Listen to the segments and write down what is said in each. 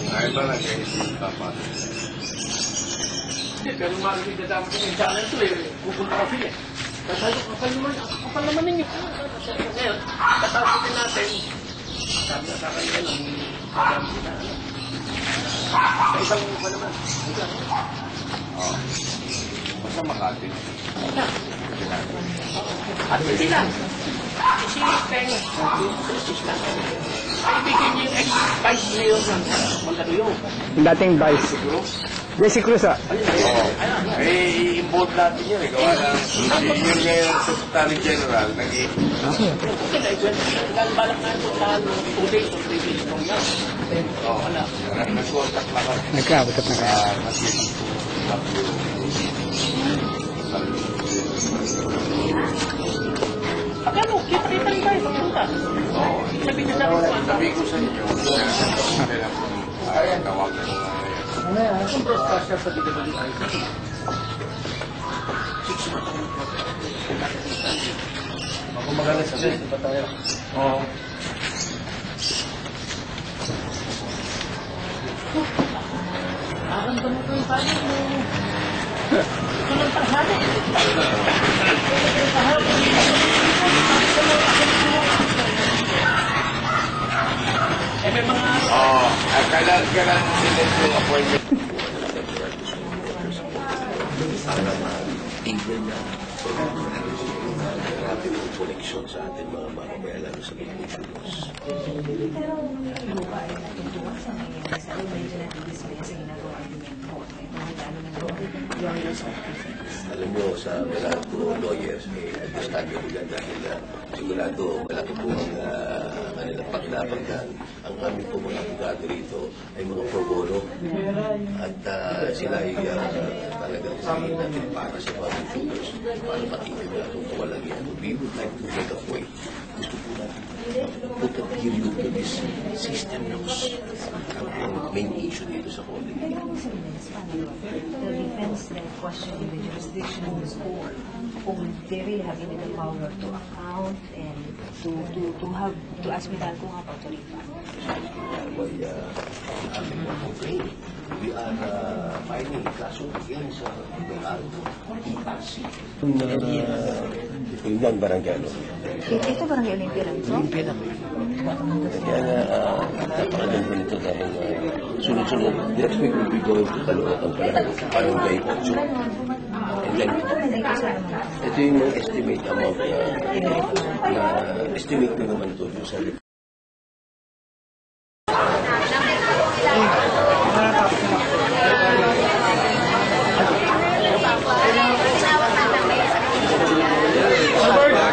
Ay, ba nag-iisip ka pa? Hindi, pero marinig na dapat yung channel ito eh. Pupunta ko sila. Kasi kapal naman ninyo. Ngayon, tatapusin natin. Sabi na sa kanila lang, sabi na sa isang pa naman. Oo. Basta Makati. At sila. Si Peng. Ibigay niyo yung ex-vice mayor ng Mandaluyong. Yung dating vice. Jesse Cruz, ah. Oo. Eh, i-involve natin yun. Gawa ng yun ngayon sa Secretary General. Okay. Okay, dahil balak na ito sa 2 days or 3 days from now. Oo. Nag-contact na kami. Nagkabutat na kayo. Akala, kita-kita rin tayo pagpunta. Oo. Sabi ko sa inyo, ay, tawagan ko nga yan. Ang broadcast siya sa DWI. Ako magaling sa di ba tayo? Oo. Aram ba mo kayo paano mo? Ito lang tanghali. Eh, may mga... Oo. Kailan sila yung appointment? Para ma-tignan na natin yung koneksyon sa ating mga mamamayan lalo sa mga insurance. Pero ano ba ay natutuwa sa nangyayari sa medyo natidismaya sa ginagawa ng po. Lalo na lawyers of defense. Alam mo, sa mga lawyers, understand nila dahil sigurado malaki po ang kanilang paglapagan. Ang aming po mga abogado rito ay mga pro bono at sila ay talagang sabihin natin para sa mga insurers para matigil na itong kawalang yan. We would like to make a point. Gusto po natin put a period to this system loss. Ang main issue dito sa Court. The defense then questioning the jurisdiction of the court kung they really have any the power to account and to ask me that kung about to refund. We are filing kaso against ERC. Yung yan, barangay ano? Ito barangay Olympia lang ito? Olympia lang. Kaya napakaganda nito dahil sunod-sunod. Next week we'll be going to Caloocan pala. Barangay 8. And then, ito yung estimate amount na estimate ko naman ito yung sa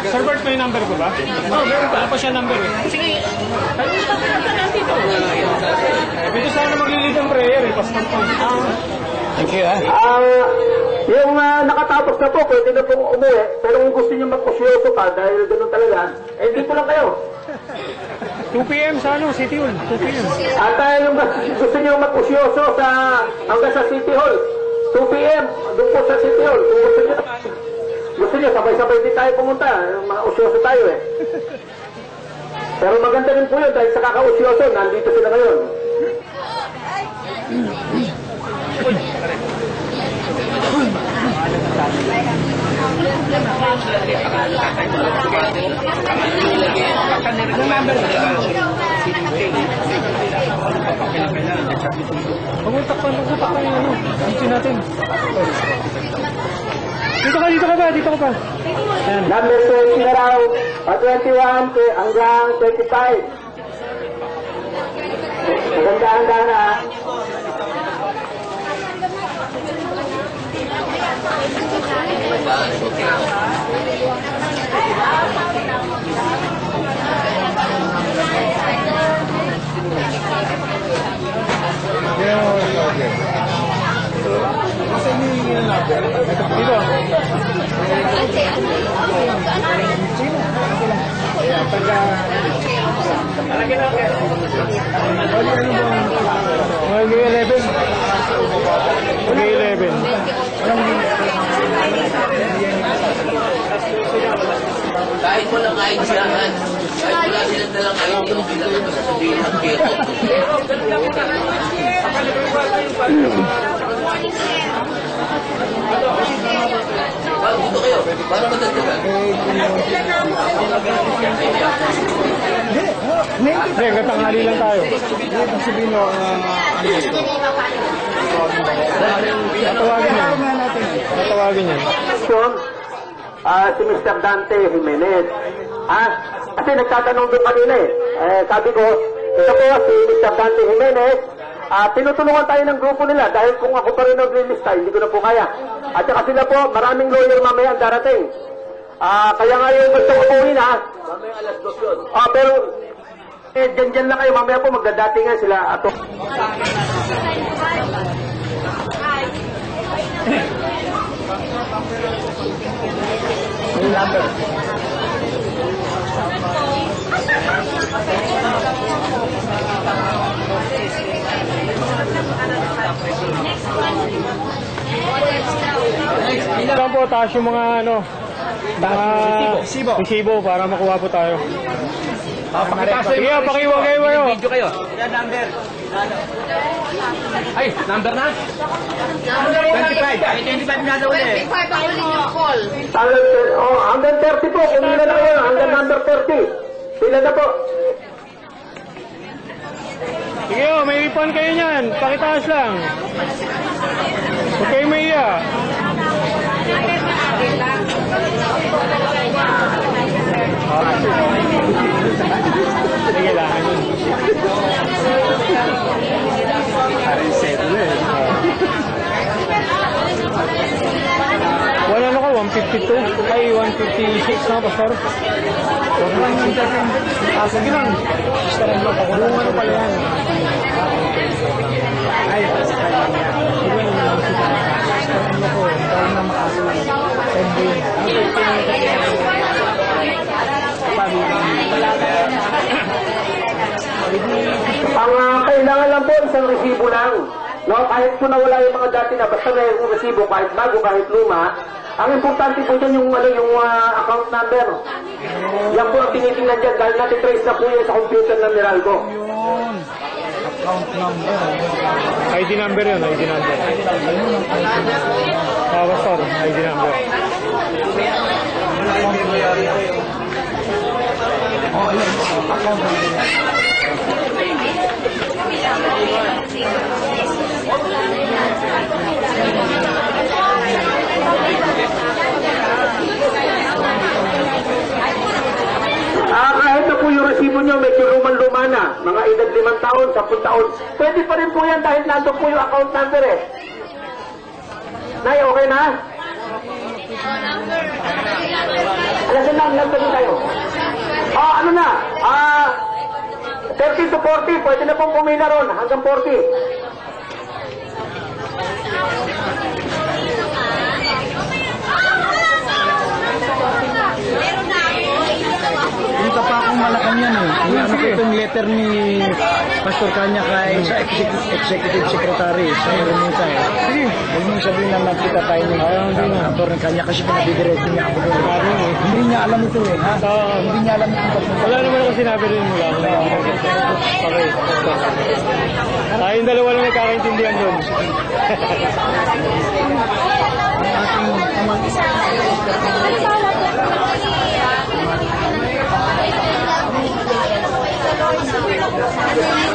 Sir Bert, may number ko ba? Oo, meron pa. Ano pa siya number eh? Sige, pagpunta natin ito. Dito sana maglilid ng prayer eh. Pastor po. Thank you, ah. Yung nakatapos na po, pwede na pong umuwi. Pero kung gusto niyo mag-usyoso pa, dahil gano'n talaga, eh dito lang kayo. 2 p.m. sa ano, City Hall. 2 p.m. At yung gusto niyo mag-usyoso hanggang sa City Hall, 2 p.m. Doon po sa City Hall. Kung gusto niyo, sabay-sabay din tayo pumunta. Usyoso tayo eh. Pero maganda rin po yun dahil sa kaka-usyoso, nandito sila ngayon. Magutak pa yung ano. Dito natin. Dito ka ba? Ayan. Number 20 na raw, 21 hanggang 35. Maganda na. Mag-11. Kahit walang ID yan, kahit wala silang dalang ID, okay lang ito sasabihin ng keto. Bago dito kayo, paano matagdagan? Hindi, katanghali lang tayo. Sabihin mo, Tatawagin yan. Tatawagin yan. Si Mr. Dante Jimenez. Kasi nagtatanong doon kanina sabi ko, ito po si Mr. Dante Jimenez. Tinutulungan tayo ng grupo nila dahil kung ako pa rin naglilista, hindi ko na po kaya. At saka sila po, maraming lawyer mamaya ang darating. Kaya nga yung gusto ko po yun Mamaya alas 2 yun. pero dyan lang kayo, mamaya po magdadatingan sila. Ato. Saan po taas yung mga resibo para makuha po tayo. Sige, pakiwa kayo. Video kayo. Ay, number na? 25 na daw ulit. 25 ang ulit yung call. Hanggang 30 po, kung nila na kayo, hanggang number 30. Sila na po. Sige, may refund kayo niyan. Pakitaas lang. Huwag kayo maiya. Sige lang. Wala na ko, 152. Ay, 156 na, pastor. Sige lang. Sistaran mo, pakulungan mo pala yan. Ay, sistaran mo ko. Tawag na makasulang. Ang kailangan lang po, isang resibo lang. No, kahit po nawala yung mga dati na basta may resibo, kahit bago, kahit luma, ang importante po dyan yung, account number. Yan po ang tinitingnan dyan dahil natitrace na po yun sa computer ng Meralco. account number. ID number yun, ID number. Pastor, ID number. Oh, yun. Account number. Kahit na po yung resibo nyo, medyo luman-luma na, mga edad 5 taon, 10 taon, pwede pa rin po yan dahil nandun po yung account number Nay, okay na? Alasin lang, nagtabi tayo. Ano na? 30 to 40, pwede na pong pumila ron, hanggang 40. Hindi pa akong malakang yan Ano ko itong letter ni Pastor Kanya kay sa Executive Secretary sa Ermita Sige. Huwag mong sabihin na magkita tayo ni Pastor Kanya kasi pinabidiretso niya ako doon. Hindi niya alam ito ha? Hindi niya alam ito. Wala naman ako sinabi rin mula. Okay. Tayong dalawa lang nagkakaintindihan doon. Ano